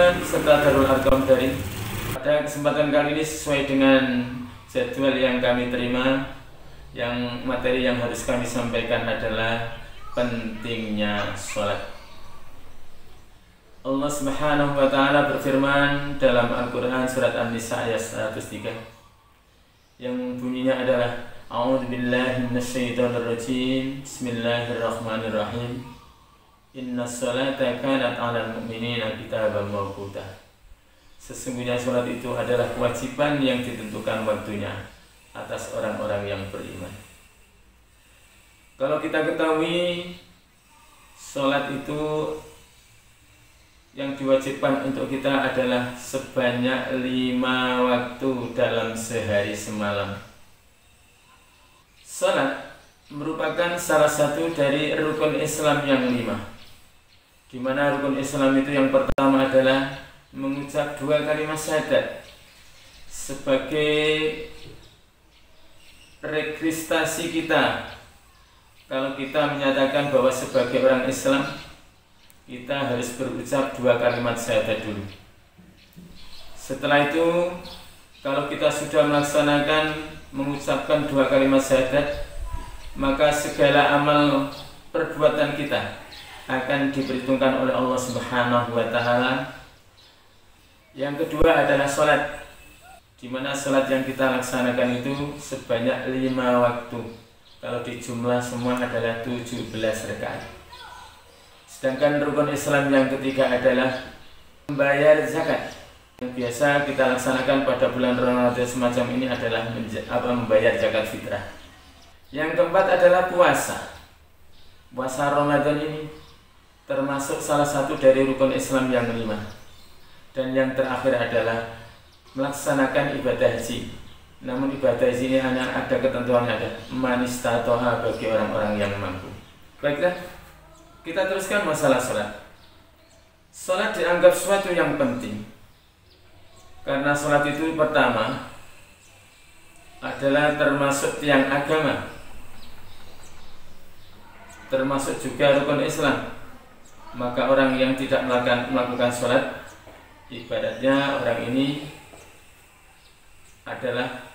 Quran serta Darul Arqam Daring. Pada kesempatan kali ini sesuai dengan jadwal yang kami terima, yang materi yang harus kami sampaikan adalah pentingnya sholat. Allah Subhanahu wa Ta'ala berfirman dalam Al-Quran surat An-Nisa ayat 103 yang bunyinya adalah A'udzubillahi minasyaitonirrajim. Bismillahirrahmanirrahim. Inna sholata kanat 'alal mu'minina kitaban mawquta. Sesungguhnya sholat itu adalah kewajiban yang ditentukan waktunya atas orang-orang yang beriman. Kalau kita ketahui sholat itu yang diwajibkan untuk kita adalah sebanyak 5 waktu dalam sehari semalam. Sholat merupakan salah satu dari rukun Islam yang 5. Di mana rukun Islam itu yang pertama adalah mengucap 2 kalimat syahadat sebagai registrasi kita. Kalau kita menyatakan bahwa sebagai orang Islam, kita harus berucap 2 kalimat syahadat dulu. Setelah itu, kalau kita sudah melaksanakan mengucapkan 2 kalimat syahadat, maka segala amal perbuatan kita akan diperhitungkan oleh Allah Subhanahu wa Ta'ala. Yang kedua adalah sholat, di mana sholat yang kita laksanakan itu sebanyak 5 waktu. Kalau dijumlah semua adalah 17 rakaat. Sedangkan rukun Islam yang ketiga adalah membayar zakat. Yang biasa kita laksanakan pada bulan Ramadan semacam ini adalah membayar zakat fitrah. Yang keempat adalah puasa. Puasa Ramadan ini termasuk salah satu dari rukun Islam yang 5. Dan yang terakhir adalah melaksanakan ibadah haji. Namun ibadah haji ini hanya ada ketentuannya, ada manistatoha bagi orang-orang yang mampu. Baiklah, kita teruskan masalah sholat. Sholat dianggap suatu yang penting karena sholat itu pertama adalah termasuk tiang agama, termasuk juga rukun Islam. Maka orang yang tidak melakukan sholat, ibaratnya orang ini adalah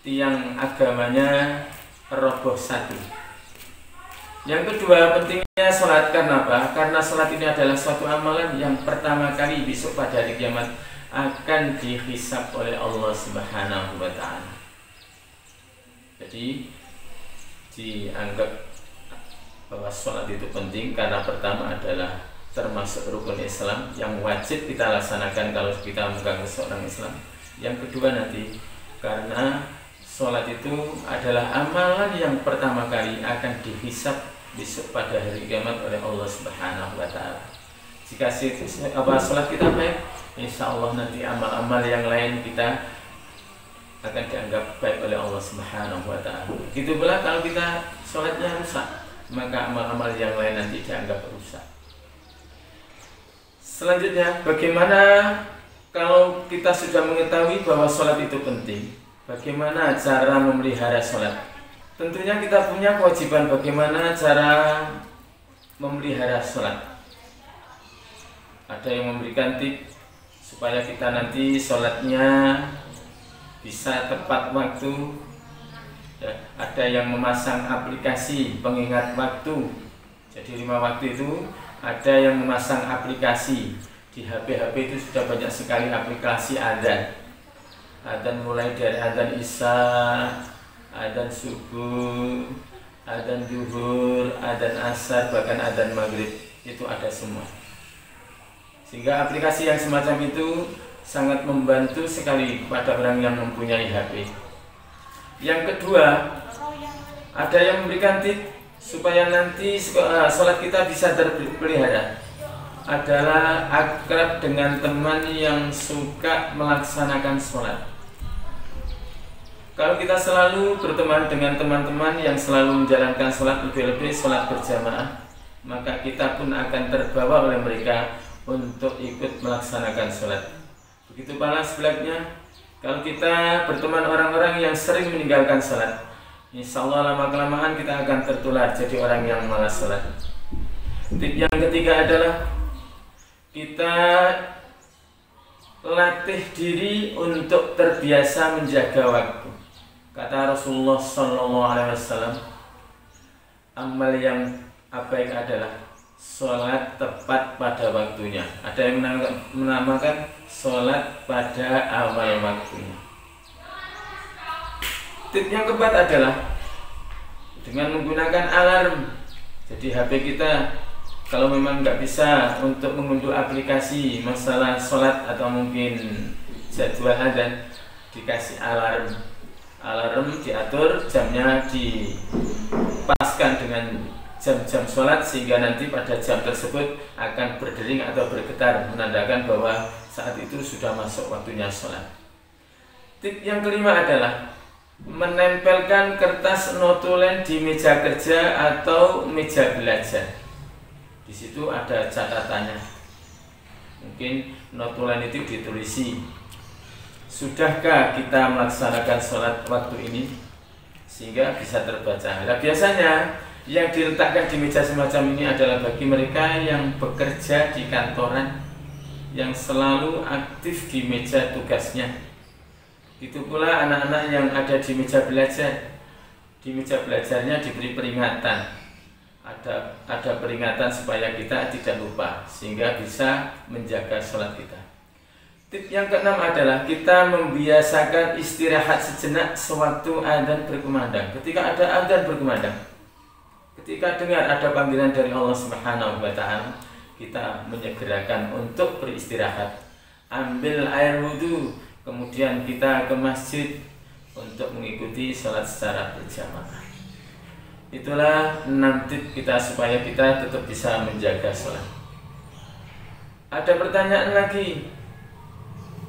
tiang agamanya roboh satu. Yang kedua, pentingnya sholat karena apa? Karena sholat ini adalah suatu amalan yang pertama kali besok pada hari kiamat akan dihisab oleh Allah Subhanahu wa Ta'ala. Jadi dianggap bahwa sholat itu penting karena pertama adalah termasuk rukun Islam yang wajib kita laksanakan kalau kita mengaku seorang Islam. Yang kedua nanti karena sholat itu adalah amalan yang pertama kali akan dihisab besok pada hari kiamat oleh Allah Subhanahu wa Ta'ala. Jika sholat kita baik, insya Allah nanti amal-amal yang lain kita akan dianggap baik oleh Allah Subhanahu wa Ta'ala. Begitu pula kalau kita sholatnya rusak, maka amal-amal yang lain nanti dianggap rusak. Selanjutnya, bagaimana kalau kita sudah mengetahui bahwa sholat itu penting? Bagaimana cara memelihara sholat? Tentunya kita punya kewajiban bagaimana cara memelihara sholat. Ada yang memberikan tips supaya kita nanti sholatnya bisa tepat waktu. Ya, ada yang memasang aplikasi pengingat waktu. Jadi 5 waktu itu ada yang memasang aplikasi. Di HP-HP itu sudah banyak sekali aplikasi adzan. Adzan mulai dari adzan isya, adzan subuh, adzan zuhur, adzan asar, bahkan adzan maghrib. Itu ada semua. Sehingga aplikasi yang semacam itu sangat membantu sekali pada orang yang mempunyai HP. Yang kedua, ada yang memberikan tips supaya nanti sholat kita bisa terpelihara, adalah akrab dengan teman yang suka melaksanakan sholat. Kalau kita selalu berteman dengan teman-teman yang selalu menjalankan sholat, lebih-lebih sholat berjamaah, maka kita pun akan terbawa oleh mereka untuk ikut melaksanakan sholat. Begitu pula sebaliknya, kalau kita berteman orang-orang yang sering meninggalkan sholat, insya Allah lama-kelamaan kita akan tertular jadi orang yang malas sholat. Tip yang ketiga adalah kita latih diri untuk terbiasa menjaga waktu. Kata Rasulullah SAW, amal yang baik adalah sholat tepat pada waktunya. Ada yang menamakan sholat pada awal waktunya. Tip yang keempat adalah dengan menggunakan alarm. Jadi HP kita kalau memang nggak bisa untuk mengunduh aplikasi masalah sholat atau mungkin jadwal adzan, dikasih alarm. Alarm diatur jamnya, dipaskan dengan jam-jam sholat sehingga nanti pada jam tersebut akan berdering atau bergetar menandakan bahwa saat itu sudah masuk waktunya sholat. Tip yang kelima adalah menempelkan kertas notulen di meja kerja atau meja belajar. Di situ ada catatannya. Mungkin notulen itu ditulisi, sudahkah kita melaksanakan sholat waktu ini, sehingga bisa terbaca. Nah, biasanya yang diletakkan di meja semacam ini adalah bagi mereka yang bekerja di kantoran, yang selalu aktif di meja tugasnya. Itu pula anak-anak yang ada di meja belajar. Di meja belajarnya diberi peringatan. Ada peringatan supaya kita tidak lupa, sehingga bisa menjaga sholat kita. Tip yang keenam adalah kita membiasakan istirahat sejenak sewaktu adzan berkumandang. Ketika ada adzan berkumandang, ketika dengar ada panggilan dari Allah Subhanahu wa Ta'ala, kita menyegerakan untuk beristirahat, ambil air wudhu, kemudian kita ke masjid untuk mengikuti sholat secara berjamaah. Itulah 6 tip kita supaya kita tetap bisa menjaga sholat. Ada pertanyaan lagi,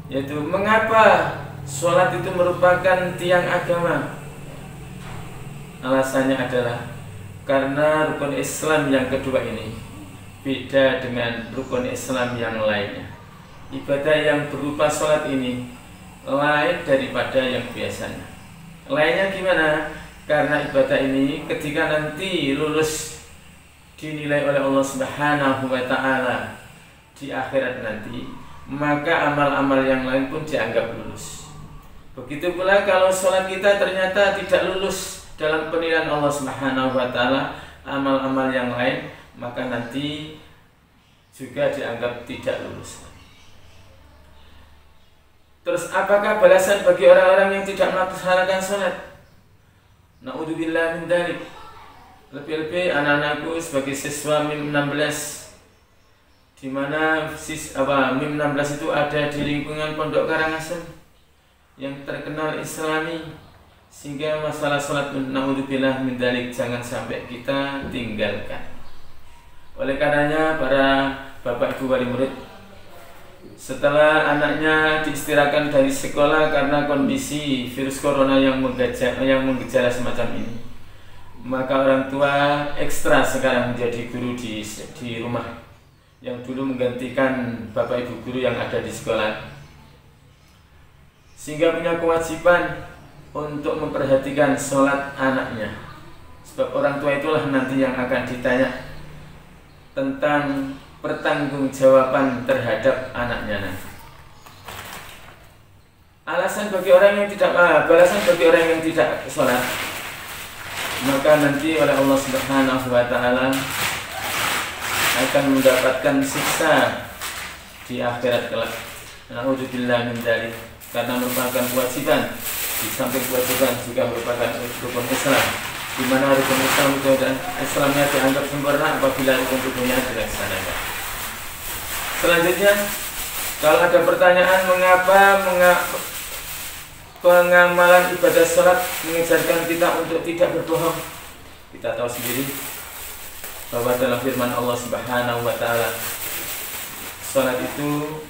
yaitu mengapa sholat itu merupakan tiang agama? Alasannya adalah karena rukun Islam yang kedua ini beda dengan rukun Islam yang lainnya. Ibadah yang berupa sholat ini lain daripada yang biasanya. Lainnya gimana? Karena ibadah ini ketika nanti lulus dinilai oleh Allah Subhanahu wa Ta'ala di akhirat nanti, maka amal-amal yang lain pun dianggap lulus. Begitu pula kalau sholat kita ternyata tidak lulus dalam penilaian Allah Subhanahu wa Ta'ala, amal-amal yang lain maka nanti juga dianggap tidak lulus. Terus apakah balasan bagi orang-orang yang tidak melaksanakan sholat? Na'udzubillah min dzalik. Lebih-lebih anak-anakku sebagai siswa MIM 16, di mana MIM 16 itu ada di lingkungan Pondok Karangasem yang terkenal Islami, sehingga masalah sholat na'udzubillah min dzalik jangan sampai kita tinggalkan. Oleh karenanya para bapak ibu wali murid, setelah anaknya diistirahatkan dari sekolah karena kondisi virus corona yang menggejala semacam ini, maka orang tua ekstra sekarang menjadi guru di rumah, yang dulu menggantikan bapak ibu guru yang ada di sekolah, sehingga punya kewajiban untuk memperhatikan sholat anaknya. Sebab orang tua itulah nanti yang akan ditanya tentang pertanggungjawaban terhadap anaknya nanti. Balasan bagi orang yang tidak sholat, maka nanti oleh Allah Subhanahu wa Ta'ala akan mendapatkan siksa di akhirat kelak. Na'udzubillah min dzalik. Karena merupakan kewajiban, di samping kewajiban juga merupakan rukun Islam, di mana rukun Islam itu dan Islamnya dianggap sempurna apabila rukun-rukunnya dilaksanakan. Selanjutnya, kalau ada pertanyaan mengapa pengamalan ibadah sholat mengajarkan kita untuk tidak berbohong, kita tahu sendiri bahwa dalam firman Allah Subhanahu wa Ta'ala, sholat itu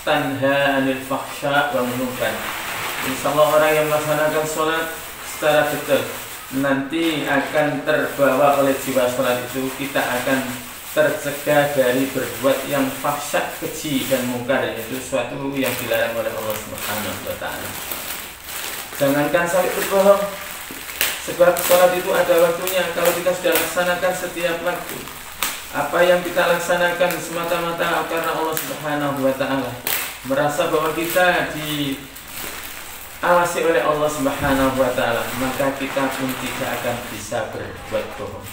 tanha anil fahsya wa munkar. Insyaallah orang yang melaksanakan sholat secara betul nanti akan terbawa oleh jiwa sholat itu, kita akan tercegah dari berbuat yang fahsya, keji dan mungkar, yaitu suatu yang dilarang oleh Allah Subhanahu wa Ta'ala. Jangankan sampai berbohong, sebab sholat itu ada waktunya. Kalau kita sudah laksanakan setiap waktu, apa yang kita laksanakan semata-mata karena Allah Subhanahu wa Ta'ala, merasa bahwa kita diawasi oleh Allah Subhanahu wa Ta'ala, maka kita pun tidak akan bisa berbuat bohong.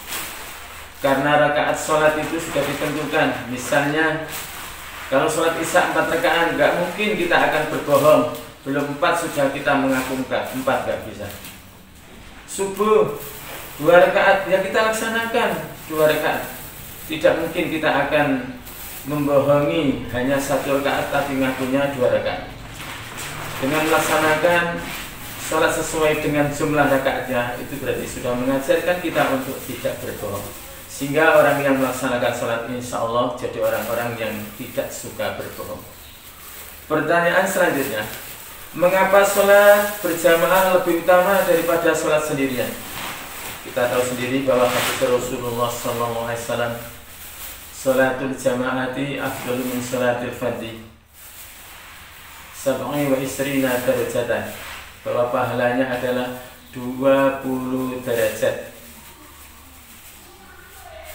Karena rakaat sholat itu sudah ditentukan. Misalnya kalau sholat isya 4 rakaat, nggak mungkin kita akan berbohong. Belum 4 sudah kita mengaku 4 nggak bisa. Subuh 2 rakaat, ya kita laksanakan 2 rakaat. Tidak mungkin kita akan membohongi hanya 1 rakaat tapi ngakunya 2 rakaat. Dengan melaksanakan sholat sesuai dengan jumlah rakaatnya, itu berarti sudah mengajarkan kita untuk tidak berbohong. Sehingga orang yang melaksanakan sholat insya Allah jadi orang-orang yang tidak suka berbohong. Pertanyaan selanjutnya, mengapa sholat berjamaah lebih utama daripada sholat sendirian? Kita tahu sendiri bahwa hadis Rasulullah SAW, sholatul jamaati afdalu min sholatil fardhi sab'i wa isrina darajatan, bahwa pahalanya adalah 20 derajat.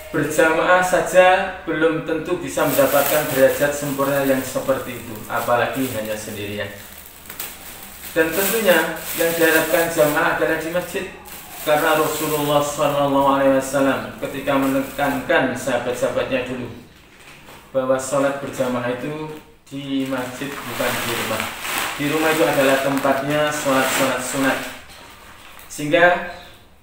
Berjamaah saja belum tentu bisa mendapatkan derajat sempurna yang seperti itu, apalagi hanya sendirian. Dan tentunya yang diharapkan jamaah adalah di masjid, karena Rasulullah SAW ketika menekankan sahabat-sahabatnya dulu bahwa sholat berjamaah itu di masjid, bukan di rumah. Di rumah itu adalah tempatnya sholat-sholat sunat. Sehingga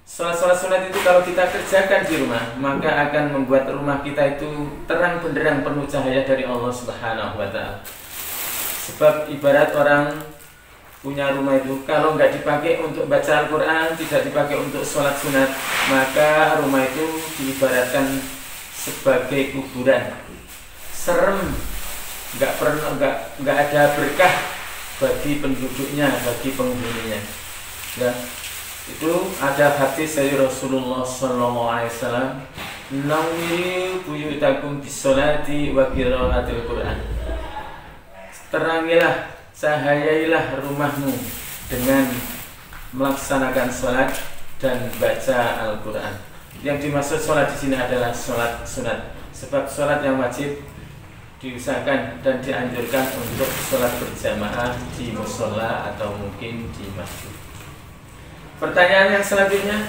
sholat-sholat sunat itu kalau kita kerjakan di rumah, maka akan membuat rumah kita itu terang benderang, penuh cahaya dari Allah Subhanahu wa Ta'ala. Sebab ibarat orang punya rumah itu, kalau nggak dipakai untuk baca Al-Quran, tidak dipakai untuk sholat sunat, maka rumah itu diibaratkan sebagai kuburan. Serem, nggak ada berkah bagi penduduknya, bagi penghuninya. Ya, itu ada hadis dari Rasulullah SAW, nawwiru buyutakum bisolati wa qiraatil Quran. Terangilah, cahayailah rumahmu dengan melaksanakan sholat dan baca Al-Quran. Yang dimaksud sholat di sini adalah sholat sunat, sebab sholat yang wajib diusahakan dan dianjurkan untuk sholat berjamaah di musola atau mungkin di masjid. Pertanyaan yang selanjutnya,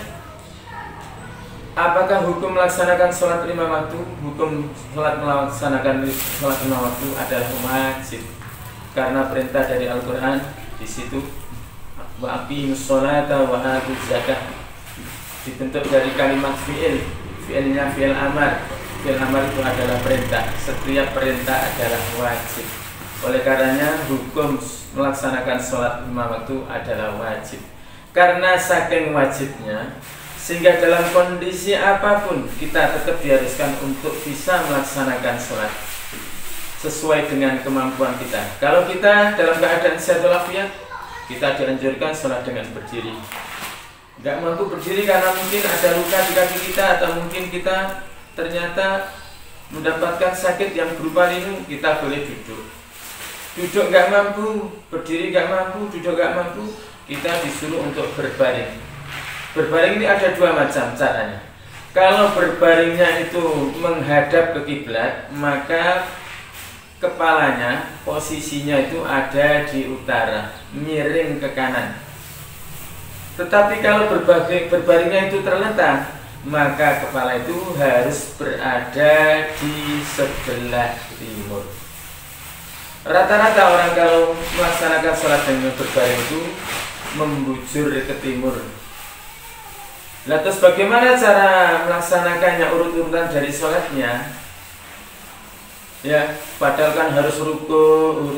apakah hukum melaksanakan sholat 5 waktu? Hukum melaksanakan sholat 5 waktu adalah wajib, karena perintah dari Al-Quran di situ, wa aqimus sholata wa atuz zakah, dibentuk dari kalimat fi'il. Fi'ilnya fi'il amar. Fi'il amar itu adalah perintah. Setiap perintah adalah wajib. Oleh karenanya hukum melaksanakan sholat 5 waktu adalah wajib. Karena saking wajibnya, sehingga dalam kondisi apapun kita tetap diharuskan untuk bisa melaksanakan sholat sesuai dengan kemampuan kita. Kalau kita dalam keadaan sehat walafiat, kita dianjurkan sholat dengan berdiri. Nggak mampu berdiri karena mungkin ada luka di kaki kita, atau mungkin kita ternyata mendapatkan sakit yang berupa linu, kita boleh duduk. Duduk nggak mampu, berdiri nggak mampu, duduk nggak mampu, kita disuruh untuk berbaring. Berbaring ini ada 2 macam caranya. Kalau berbaringnya itu menghadap ke kiblat, maka kepalanya posisinya itu ada di utara, miring ke kanan. Tetapi kalau berbaringnya itu terletak, maka kepala itu harus berada di sebelah timur. Rata-rata orang kalau melaksanakan sholat dengan berbaring itu membujur ke timur. Lantas bagaimana cara melaksanakannya, urut-urutan dari sholatnya? Ya, padahal kan harus ruku,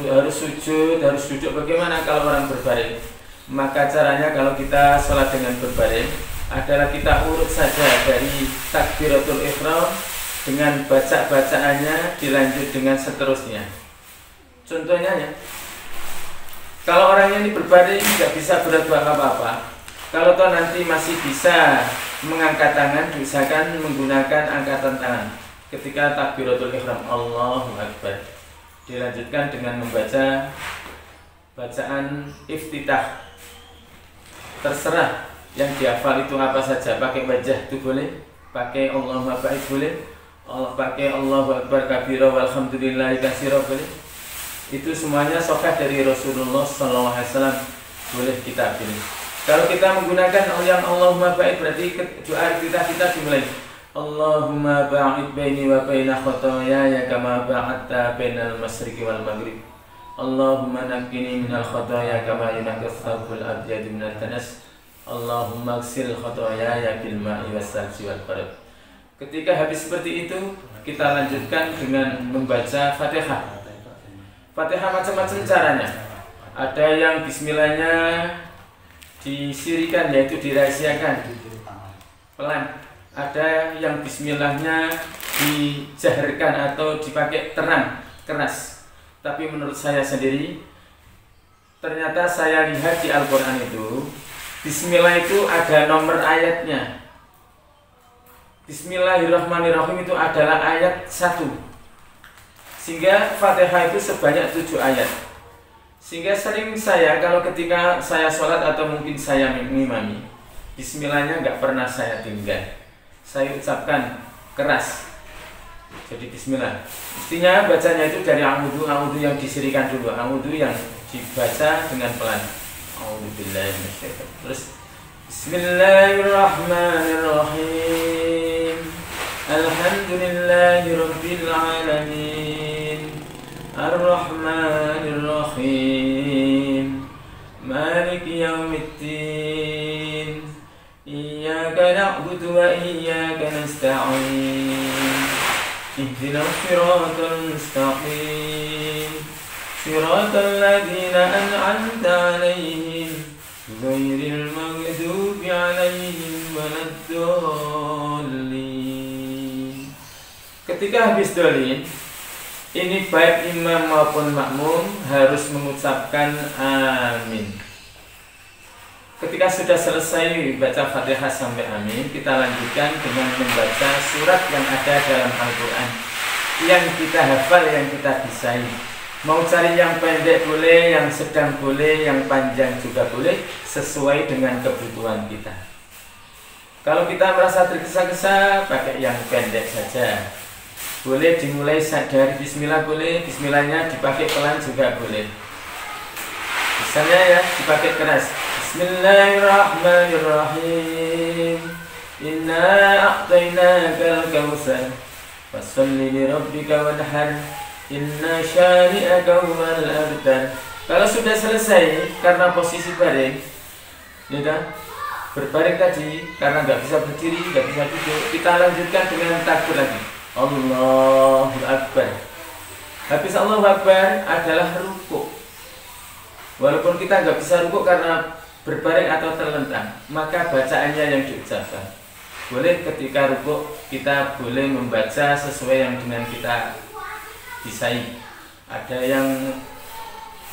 harus sujud, harus duduk. Bagaimana kalau orang berbaring? Maka caranya kalau kita sholat dengan berbaring adalah kita urut saja dari takbiratul ihram dengan bacaannya dilanjut dengan seterusnya. Contohnya ya, kalau orangnya ini berbaring nggak bisa berbuat apa-apa, kalau toh nanti masih bisa mengangkat tangan, misalkan menggunakan angkatan tangan ketika takbiratul ihram, Allahu Akbar, dilanjutkan dengan membaca bacaan iftitah. Terserah yang dihafal itu apa saja, pakai wajah itu boleh, pakai Allahu Akbar boleh, pakai Allahu Akbar kabira walhamdulillahi katsira boleh. Itu semuanya sahih dari Rasulullah SAW, boleh kita pilih. Kalau kita menggunakan yang Allahumma ba'id, berarti doa kita dimulai Allahumma ba'id baini wa baina khotoyaya kama ba'adta bainal masyriqi wal maghrib. Allahumma naqqini minal khotoya kama yunaqqa thawbul abyad minal danas. Allahumma ighsil khotoyaya bil ma'i wassalji wal barad. Ketika habis seperti itu, kita lanjutkan dengan membaca Fatihah. Fatihah macam-macam caranya. Ada yang bismillahnya disirikan, yaitu dirahasiakan pelan. Ada yang bismillahnya dijaharkan atau dipakai terang, keras. Tapi menurut saya sendiri, ternyata saya lihat di Al-Quran itu bismillah itu ada nomor ayatnya. Bismillahirrahmanirrahim itu adalah ayat 1. Sehingga Fatihah itu sebanyak 7 ayat. Sehingga sering saya kalau ketika saya sholat atau mungkin saya mengimami, bismillahnya nggak pernah saya tinggal. Saya ucapkan keras. Jadi bismillah. Mestinya bacanya itu dari a'udhu yang disirikan dulu, a'udhu yang dibaca dengan pelan. A'udzubillahi minasyaitonir. Terus Bismillahirrahmanirrahim. Alhamdulillahirabbil alamin. Ar-Rahmanir-Rahim. Maliki yaumiddin. Iyyaka na'budu wa iyyaka nasta'in. Ihdinas siratal mustaqim. Siratal ladzina an'amta 'alaihim ghairil maghdubi 'alaihim waladdallin. Ketika habis dolin, ini baik imam maupun makmum harus mengucapkan amin. Ketika sudah selesai baca Fatihah sampai amin, kita lanjutkan dengan membaca surat yang ada dalam Al-Quran yang kita hafal, yang kita bisai. Mau cari yang pendek boleh, yang sedang boleh, yang panjang juga boleh, sesuai dengan kebutuhan kita. Kalau kita merasa tergesa-gesa, pakai yang pendek saja. Boleh dimulai dari bismillah, boleh bismillahnya dipakai pelan juga boleh. Misalnya ya, dipakai keras. Bismillahirrahmanirrahim. Inna a'tainakal kautsar fasholli li rabbika wanhar. Inna syani'aka huwal abtar. Kalau sudah selesai karena posisi baring, ya berbaring tadi karena nggak bisa berdiri, nggak bisa duduk, kita lanjutkan dengan takbir lagi. Allahu Akbar. Habis Allahu Akbar adalah rukuk. Walaupun kita nggak bisa rukuk karena berbaring atau terlentang, maka bacaannya yang diucapkan. Boleh ketika rukuk kita boleh membaca sesuai yang dengan kita bisai. Ada yang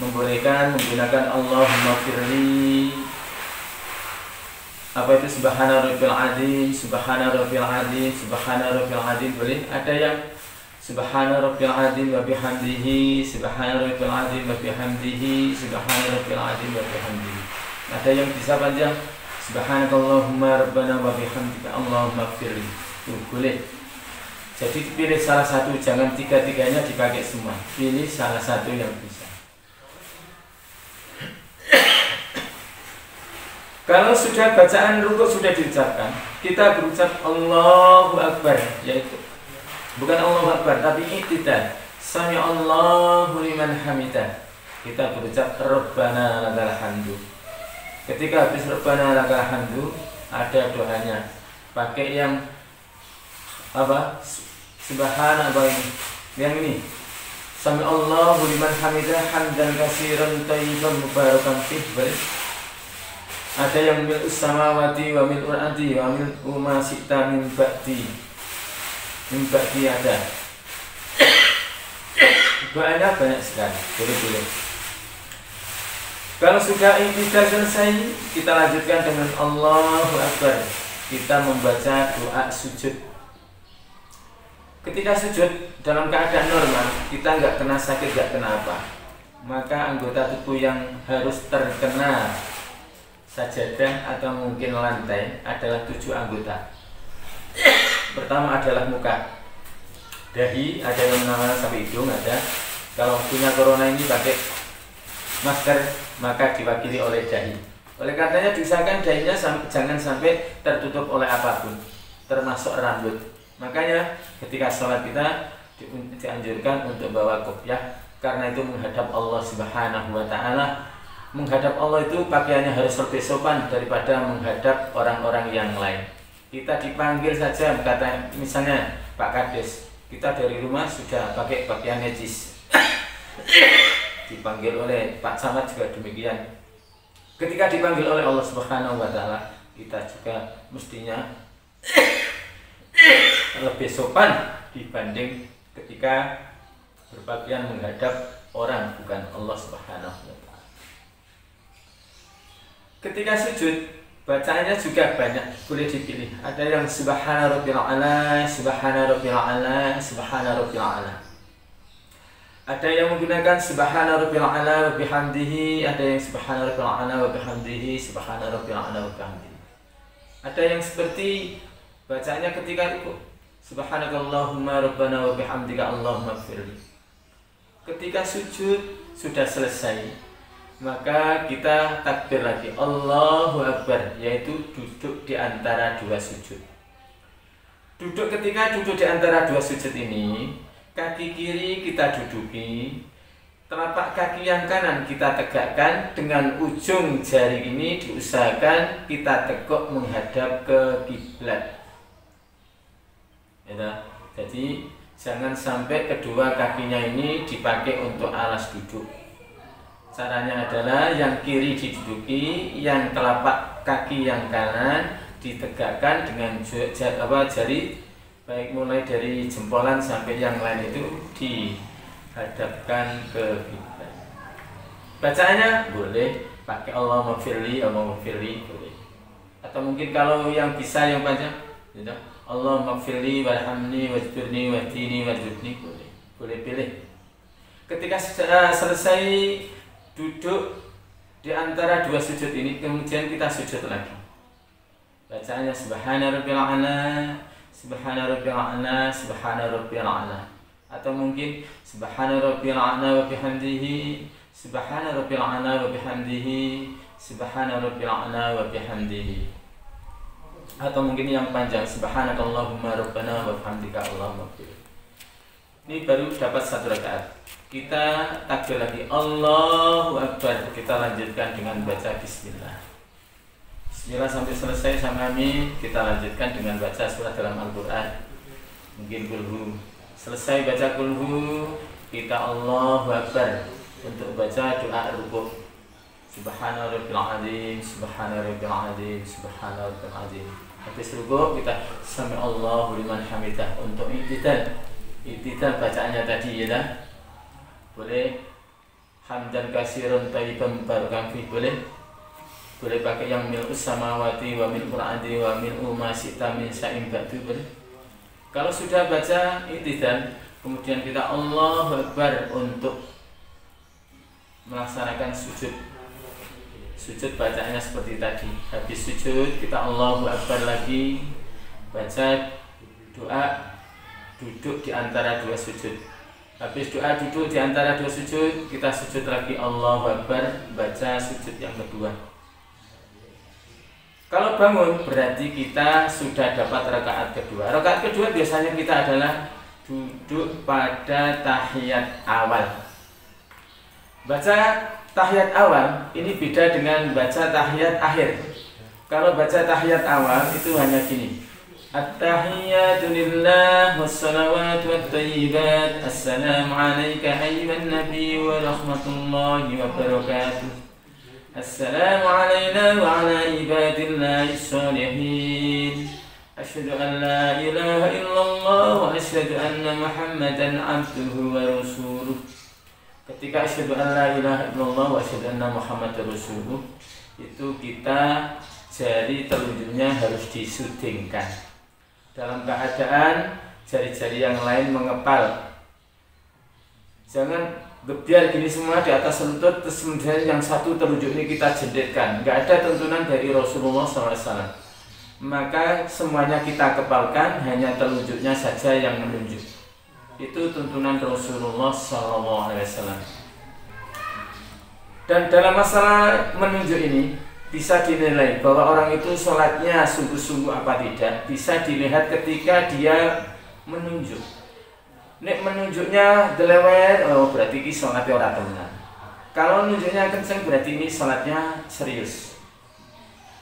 membolehkan menggunakan Allahumma firli, apa itu subhana rabbil azim, subhana rabbil azim, subhana rabbil azim boleh. Ada yang subhana rabbil azim wa bihamdihi, subhana rabbil azim wa bihamdihi, subhana rabbil azim wa bihamdihi. Ada yang bisa panjang subhanakallahumma rabbana wa bihamdika Allahumma firli. Itu boleh. Jadi pilih salah satu, jangan tiga-tiganya dipakai semua. Pilih salah satu yang bisa. Kalau sudah bacaan rukuk sudah diucapkan, kita berucap Allahu Akbar, yaitu bukan Allahu Akbar tapi iktidal. Sami Allahu liman hamidah. Kita berucap Rabbana lakal hamdu. Ketika habis Rabbana lakal hamdu, ada doanya. Pakai yang apa? Subhana apa ini? Yang ini. Sami Allahu liman hamidah hamdan katsiran thayyiban mubarakan fihi. Ada yang mil'us samawati wa mil'ul ardi wa mil'u ma syi'ta min ba'di. Min ba'di ada. Doanya banyak sekali. Boleh-boleh. Kalau sudah iktidal selesai, kita lanjutkan dengan Allahu Akbar. Kita membaca doa sujud. Ketika sujud dalam keadaan normal, kita nggak kena sakit, nggak kena apa, maka anggota tubuh yang harus terkena sajadah atau mungkin lantai adalah 7 anggota. Pertama adalah muka, dahi, ada yang namanya sampai hidung ada. Kalau punya corona ini pakai masker, maka diwakili oleh dahi. Oleh karenanya diusahakan dahinya jangan sampai tertutup oleh apapun, termasuk rambut. Makanya ketika sholat kita dianjurkan untuk bawa kopiah, karena itu menghadap Allah Subhanahu wa Ta'ala. Menghadap Allah itu pakaiannya harus lebih sopan daripada menghadap orang-orang yang lain. Kita dipanggil saja, kata misalnya Pak Kades, kita dari rumah sudah pakai pakaian najis. Dipanggil oleh Pak Camat juga demikian. Ketika dipanggil oleh Allah Subhanahu wa Ta'ala, kita juga mestinya lebih sopan dibanding ketika berpakaian menghadap orang, bukan Allah Subhanahu wa Ta'ala. Ketika sujud, bacaannya juga banyak, boleh dipilih. Ada yang subhana rabbil a'la, subhana rabbil a'la, subhana rabbil a'la. Ada yang menggunakan subhana rabbil a'la wa bihamdihi, ada yang subhana rabbil a'la wa bihamdihi, subhana rabbil a'la wa bihamdihi. Ada yang seperti bacaannya ketika ruku, subhanakallahumma rabbana wa bihamdika allahumma ighfirli. Ketika sujud sudah selesai, maka kita takbir lagi Allahu Akbar, yaitu duduk di antara dua sujud. Ketika duduk di antara dua sujud ini, kaki kiri kita duduki, telapak kaki yang kanan kita tegakkan, dengan ujung jari ini diusahakan kita tegak menghadap ke kiblat. Ya, jadi jangan sampai kedua kakinya ini dipakai untuk alas duduk. Caranya adalah yang kiri diduduki, yang telapak kaki yang kanan ditegakkan dengan jari, baik mulai dari jempolan sampai yang lain itu dihadapkan ke kiblat. Bacaannya boleh pakai Allahumma firli, Allahumma firli boleh. Atau mungkin kalau yang bisa yang panjang, gitu, Allahumma firli warhamni wajburni wahdini warzuqni boleh. Boleh pilih. Ketika selesai duduk di antara dua sujud ini, kemudian kita sujud lagi. Bacaannya subhana rabbil a'la, subhana rabbil a'la, subhana rabbil a'la. Atau mungkin subhana rabbil a'la wa bihamdihi, subhana rabbil a'la wa bihamdihi, subhana rabbil a'la wa bihamdihi. Atau mungkin yang panjang, subhanakallahumma rabbana wa bihamdika allahumma ighfir. Ini baru dapat satu rakaat. Kita takbir lagi Allahu Akbar. Kita lanjutkan dengan baca bismillah. Bismillah sampai selesai sama amin. Kita lanjutkan dengan baca surat dalam Al-Quran. Mungkin kulhu. Selesai baca kulhu, kita Allahu Akbar untuk baca doa rukuk. Subhana rabbil azim, subhana rabbil azim, subhana rabbil azim. Habis rukuk kita sami Allahu liman hamidah untuk i'tidal. I'tidal bacaannya tadi ya dah. Boleh hamdan katsiran thayyiban mubarakan fi, boleh pakai yang mil'us samawati wa mil'ul ardi wa mil'u ma syi'ta min syai'in ba'du, boleh. Kalau sudah baca i'tidal, kemudian kita Allahu Akbar untuk melaksanakan sujud. Sujud bacaannya seperti tadi. Habis sujud kita Allahu Akbar lagi, baca doa duduk di antara dua sujud. Habis doa duduk di antara dua sujud, kita sujud lagi Allahu Akbar, baca sujud yang kedua. Kalau bangun berarti kita sudah dapat rakaat kedua. Rakaat kedua biasanya kita adalah duduk pada tahiyat awal. Baca tahiyat awal ini beda dengan baca tahiyat akhir. Kalau baca tahiyat awal itu hanya gini: At-tahiyyatu lillah wassalawatu wattayyibat. Assalamu alayka ayyuhan nabiy wa rahmatullahi wa barakatuh. Assalamu alayna wa ala ibadillahi sholihin. Asyhadu an la ilaha illallah wa asyhadu anna Muhammadan abduhu wa rasuluh. Ketika asyhadu an la ilaha illallah wa asyhadu anna Muhammadan rasuluh, itu kita jari telunjuknya harus disudingkan dalam keadaan jari-jari yang lain mengepal. Jangan biar gini semua di atas lutut, terus kemudian yang satu telunjuk ini kita jendetkan. Nggak ada tuntunan dari Rasulullah SAW. Maka semuanya kita kepalkan, hanya telunjuknya saja yang menunjuk. Itu tuntunan Rasulullah SAW. Dan dalam masalah menunjuk ini bisa dinilai bahwa orang itu sholatnya sungguh-sungguh apa tidak bisa dilihat ketika dia menunjuk. Nek menunjuknya delewer, oh berarti ini sholatnya orang temenan. Kalau menunjuknya kenceng berarti ini sholatnya serius.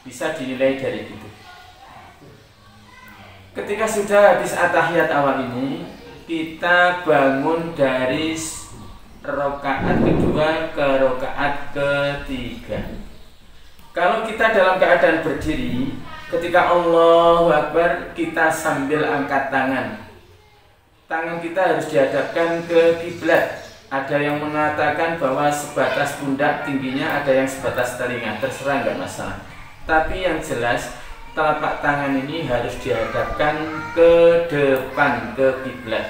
Bisa dinilai dari itu. Ketika sudah habis at-tahiyat awal ini, kita bangun dari rakaat kedua ke rakaat ketiga. Kalau kita dalam keadaan berdiri, ketika Allahu Akbar kita sambil angkat tangan. Tangan kita harus dihadapkan ke kiblat. Ada yang mengatakan bahwa sebatas pundak tingginya, ada yang sebatas telinga, terserah nggak masalah. Tapi yang jelas telapak tangan ini harus dihadapkan ke depan, ke kiblat.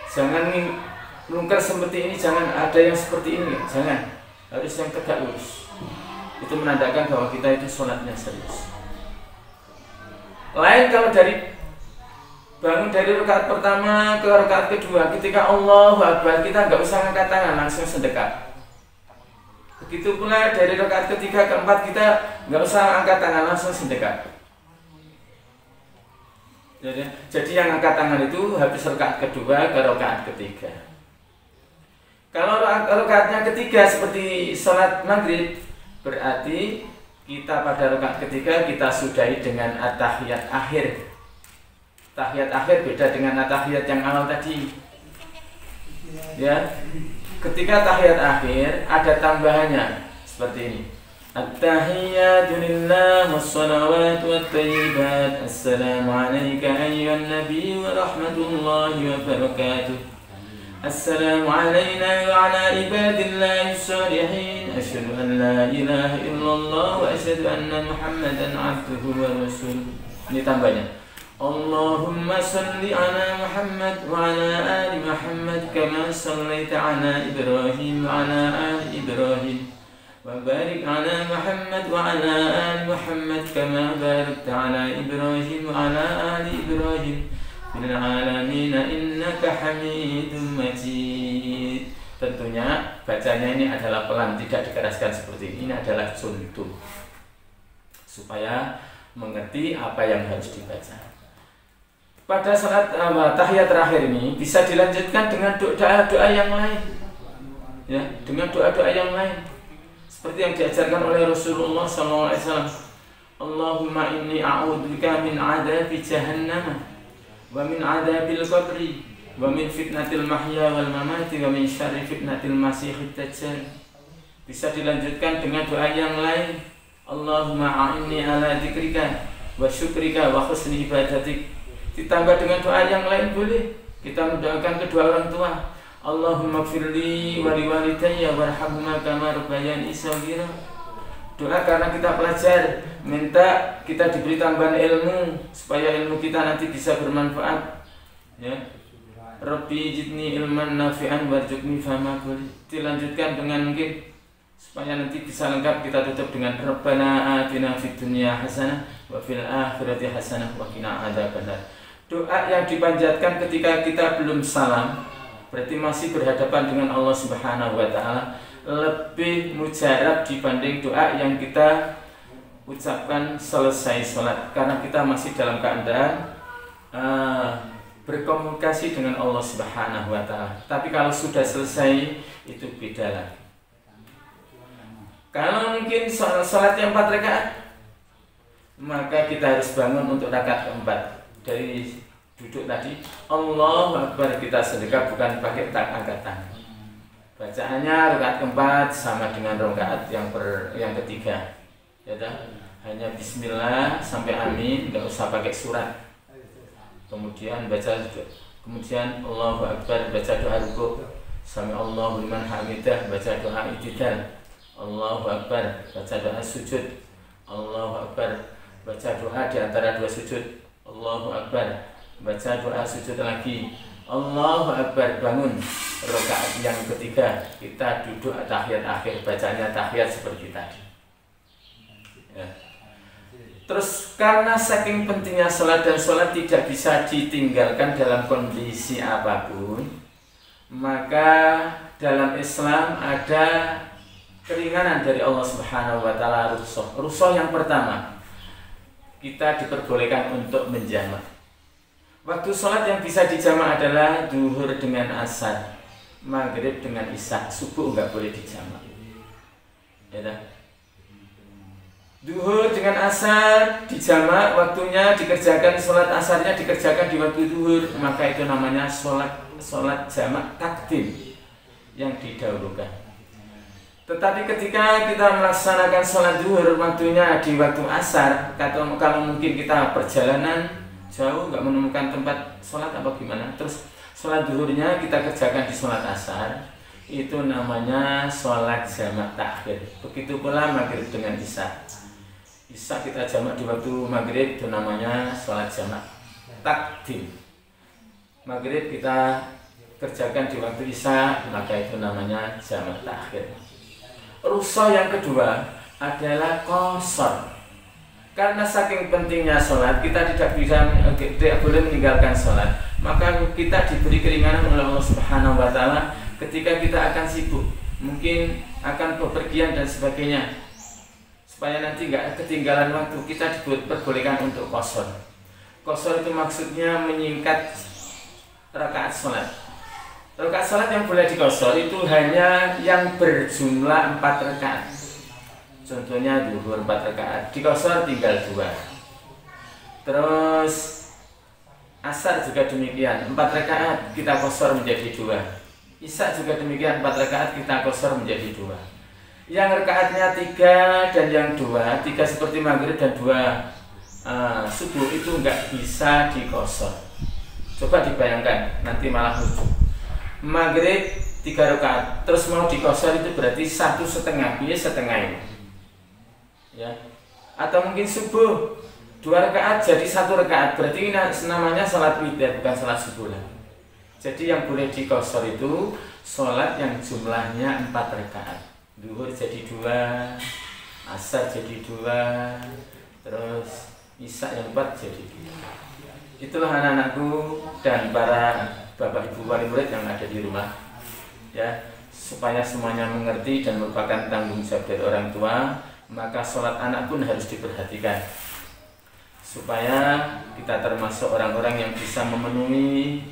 Jangan melungker seperti ini, jangan ada yang seperti ini, jangan, harus yang tegak lurus. Itu menandakan bahwa kita itu sholatnya serius. Lain kalau dari bangun dari rakaat pertama ke rakaat kedua, ketika Allahu Akbar kita nggak usah angkat tangan, langsung sedekap. Begitu pula dari rakaat ketiga ke keempat kita nggak usah angkat tangan, langsung sedekap. Jadi yang angkat tangan itu habis rakaat kedua ke rakaat ketiga. Kalau rakaatnya ketiga seperti sholat maghrib, berarti kita pada rakaat ketiga kita sudahi dengan at-tahiyat akhir. Tahiyat akhir beda dengan at-tahiyat yang awal tadi. Ya, ketika tahiyat akhir ada tambahannya seperti ini. At-tahiyyatu lillah was-salawatu wat-thayyibat. Assalamu alayka ayyuhan nabiy wa rahmatullahi wa barakatuh. Assalamu alayna wa ala ibadillahi s-salihin. Asyhadu an la ilaha illallah wa asyhadu anna Muhammadan abduhu wa rasuluh. Ini tambahnya. Allahumma salli ala Muhammad wa ala ali Muhammad kama sallaita ala Ibrahim wa ala ali Ibrahim wa barik ala Muhammad wa ala ali Muhammad kama barakta ala Ibrahim wa ala ali Ibrahim fil alamin innaka Hamidum Majid. Tentunya bacanya ini adalah pelan, tidak dikeraskan seperti ini. Ini adalah contoh supaya mengerti apa yang harus dibaca. Pada saat tahiyat terakhir ini bisa dilanjutkan dengan doa-doa yang lain, ya, dengan doa-doa yang lain seperti yang diajarkan oleh Rasulullah SAW. Allahumma inni a'udzubika min adzabi jahannam wa min adzabil qabri wa min fitnatil mahya wal mamati wa min syarri fitnatil masiihid dajjal. Bisa dilanjutkan dengan doa yang lain. Allahumma a'inni ala dzikrika wa syukrika wa husni ibadatik. Ditambah dengan doa yang lain boleh. Kita mendoakan kedua orang tua. Allahumma gfirli wa liwalidayya warhamhuma kama rabbayani shaghira. Doa karena kita pelajar, minta kita diberi tambahan ilmu supaya ilmu kita nanti bisa bermanfaat. Ya. Rabbi jidni ilman nafi'an warzuqni fahma qul. Dilanjutkan dengan mungkin supaya nanti bisa lengkap, kita tutup dengan Rabbana atina fid dunya hasanah wa fil akhirati hasanah wa qina adzabannar. Doa yang dipanjatkan ketika kita belum salam, berarti masih berhadapan dengan Allah Subhanahu wa taala, lebih mujarab dibanding doa yang kita ucapkan selesai sholat, karena kita masih dalam keadaan berkomunikasi dengan Allah Subhanahu wa taala. Tapi kalau sudah selesai itu beda lagi. Kalau mungkin sholat yang 4 rakaat, maka kita harus bangun untuk rakaat keempat. Dari duduk tadi Allahu Akbar kita sedekap, bukan pakai angkat tangan. Bacaannya rakaat keempat sama dengan rakaat yang ketiga. Ya dah, hanya bismillah sampai amin, enggak usah pakai surat. Kemudian kemudian Allahu Akbar, baca doa rukuk, sami Allahu liman hamidah, baca doa i'tidal. Allahu Akbar, baca doa sujud. Allahu Akbar, baca doa di antara dua sujud. Allahu Akbar, baca doa sujud lagi. Allahu Akbar, bangun rakaat yang ketiga, kita duduk tahiyat akhir, bacanya tahiyat seperti tadi. Ya. Terus karena saking pentingnya sholat dan sholat tidak bisa ditinggalkan dalam kondisi apapun, maka dalam Islam ada keringanan dari Allah Subhanahu wa taala rukhsah. Rukhsah yang pertama, kita diperbolehkan untuk menjamak. Waktu sholat yang bisa dijamak adalah duhur dengan asar, maghrib dengan isya, subuh nggak boleh dijamak. Ya dah. Duhur dengan asar dijamak, waktunya dikerjakan, sholat asarnya dikerjakan di waktu duhur, maka itu namanya sholat jamak takdim yang didahulukan. Tetapi ketika kita melaksanakan sholat duhur waktunya di waktu asar, kalau mungkin kita perjalanan jauh nggak menemukan tempat sholat apa gimana, terus sholat duhurnya kita kerjakan di sholat asar, itu namanya sholat jamak takhir. Begitu pula maghrib dengan isya. Isya kita jamak di waktu maghrib, itu namanya sholat jamak takdim. Maghrib kita kerjakan di waktu isya, maka itu namanya jamak takhir. Rukhsah yang kedua adalah qashar. Karena saking pentingnya sholat, kita tidak boleh meninggalkan sholat. Maka kita diberi keringanan oleh Allah Subhanahu wa taala ketika kita akan sibuk, mungkin akan bepergian dan sebagainya, supaya nanti nggak ketinggalan waktu, kita diperbolehkan untuk qashar. Qashar itu maksudnya menyingkat rakaat sholat. Rakaat sholat yang boleh diqashar itu hanya yang berjumlah 4 rakaat. Contohnya duhur 4 rakaat, diqashar tinggal 2. Terus asar juga demikian, 4 rakaat kita qashar menjadi 2. Isya juga demikian, 4 rakaat kita qashar menjadi 2. Yang rakaatnya 3 dan yang 2, 3 seperti maghrib dan 2 subuh itu nggak bisa diqashar. Coba dibayangkan, nanti malah lucu. Maghrib 3 rakaat, terus mau diqashar itu berarti 1,5, biar setengah ini. Ya. Atau mungkin subuh 2 rakaat jadi 1 rakaat, berarti ini namanya sholat witir, bukan sholat subuh lah. Jadi yang boleh diqashar itu sholat yang jumlahnya 4 rakaat. Duhur jadi 2, asar jadi 2, terus isya yang 4 jadi 2. Itulah anak-anakku dan para bapak ibu wali murid yang ada di rumah, ya, supaya semuanya mengerti dan merupakan tanggung jawab dari orang tua, maka sholat anak pun harus diperhatikan supaya kita termasuk orang-orang yang bisa memenuhi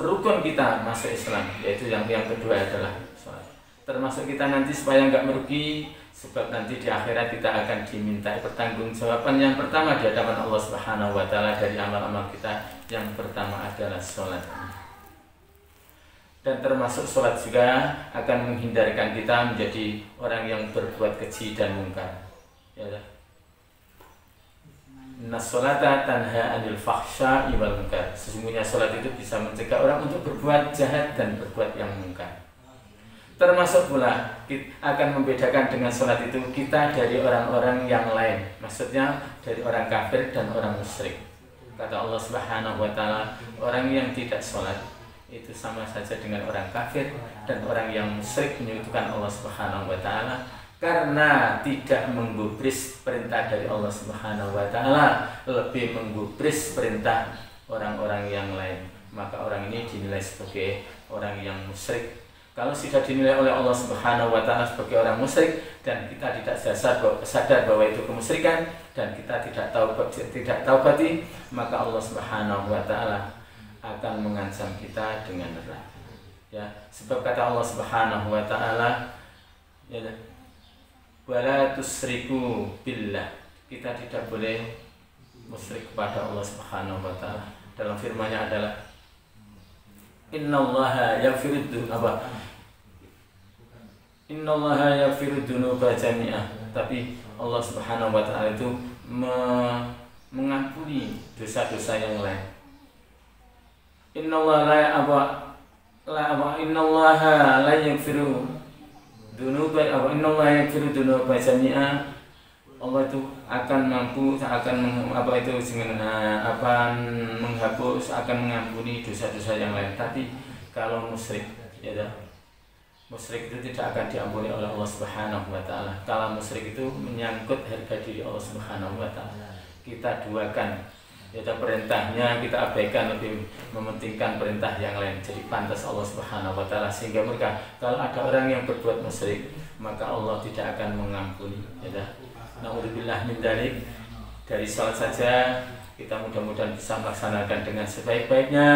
rukun kita masuk Islam, yaitu yang kedua adalah sholat. Termasuk kita nanti supaya nggak merugi, sebab nanti di akhirat kita akan dimintai pertanggungjawaban yang pertama di hadapan Allah Subhanahu wa taala dari amal-amal kita. Yang pertama adalah sholat. Dan termasuk sholat juga akan menghindarkan kita menjadi orang yang berbuat keji dan mungkar. Ya. Nas-sholata tanha 'anil fahsya'i wal munkar. Sesungguhnya sholat itu bisa mencegah orang untuk berbuat jahat dan berbuat yang mungkar. Termasuk pula akan membedakan dengan sholat itu kita dari orang-orang yang lain. Maksudnya dari orang kafir dan orang musyrik. Kata Allah Subhanahu wa taala, orang yang tidak sholat itu sama saja dengan orang kafir dan orang yang musyrik menyekutukan Allah Subhanahu wa taala, karena tidak menggubris perintah dari Allah Subhanahu wa taala, lebih menggubris perintah orang-orang yang lain, maka orang ini dinilai sebagai orang yang musyrik. Kalau sudah dinilai oleh Allah Subhanahu wa taala sebagai orang musyrik dan kita tidak sadar bahwa itu kemusyrikan dan kita tidak taubati, maka Allah Subhanahu wa taala akan mengancam kita dengan neraka. Ya, sebab kata Allah Subhanahu wa taala, ya, wala tusriku billah, kita tidak boleh musyrik kepada Allah Subhanahu wa taala. Dalam firman-Nya adalah innallaha yaghfiru dzunuba jami'ah. Tapi Allah Subhanahu wa taala itu mengampuni dosa-dosa yang lain. Innallaha la yaghfiru dzunuba jami'ah. Allah itu akan menghapus, akan mengampuni dosa-dosa yang lain. Tapi kalau musyrik, ya dah, musyrik itu tidak akan diampuni oleh Allah Subhanahu wa taala. Kalau musyrik itu menyangkut harga diri Allah Subhanahu wa taala. Kita duakan, yaitu perintahnya kita abaikan, lebih mementingkan perintah yang lain. Jadi pantas Allah Subhanahu wa taala, sehingga mereka kalau ada orang yang berbuat musyrik, maka Allah tidak akan mengampuni, ya. Na'udzubillah min dzalik. Dari salat saja kita mudah-mudahan bisa melaksanakan dengan sebaik-baiknya,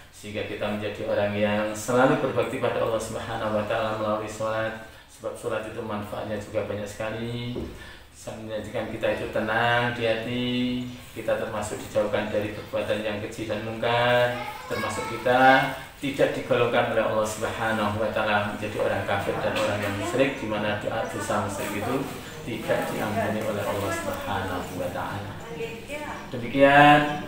sehingga kita menjadi orang yang selalu berbakti pada Allah Subhanahu wa taala melalui salat. Sebab salat itu manfaatnya juga banyak sekali. Bisa menjadikan kita itu tenang di hati, kita termasuk dijauhkan dari perbuatan yang keji dan mungkar, termasuk kita tidak digolongkan oleh Allah Subhanahu wa taala menjadi orang kafir dan orang yang musyrik, di mana dosa musyrik itu tidak diampuni oleh Allah Subhanahu wa taala. Demikian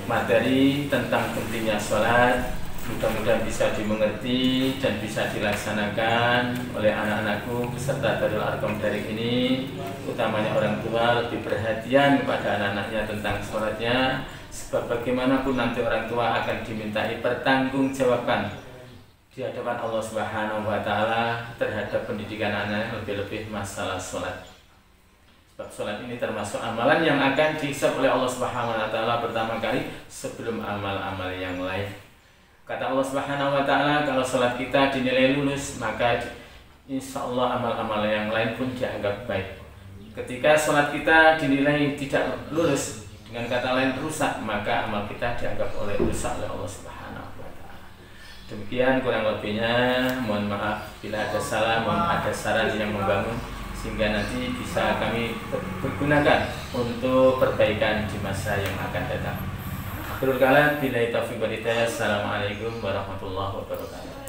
materi tentang pentingnya sholat, mudah-mudahan bisa dimengerti dan bisa dilaksanakan oleh anak-anakku beserta Darul Arqam Daring ini. Utamanya orang tua lebih perhatian kepada anak-anaknya tentang sholatnya, sebab bagaimanapun nanti orang tua akan dimintai pertanggungjawaban di hadapan Allah Subhanahu wa taala terhadap pendidikan anak, lebih-lebih masalah sholat. Sebab sholat ini termasuk amalan yang akan dihisab oleh Allah Subhanahu wa taala pertama kali sebelum amal-amal yang lain. Kata Allah Subhanahu wa taala, kalau sholat kita dinilai lulus, maka insya Allah amal-amal yang lain pun dianggap baik. Ketika sholat kita dinilai tidak lulus, dengan kata lain rusak, maka amal kita dianggap rusak oleh Allah Subhanahu wa taala. Demikian kurang lebihnya, mohon maaf bila ada salah, mohon ada saran yang membangun, sehingga nanti bisa kami pergunakan untuk perbaikan di masa yang akan datang. Akhirul kalam, billahi taufiq wal hidayah. Assalamualaikum warahmatullahi wabarakatuh.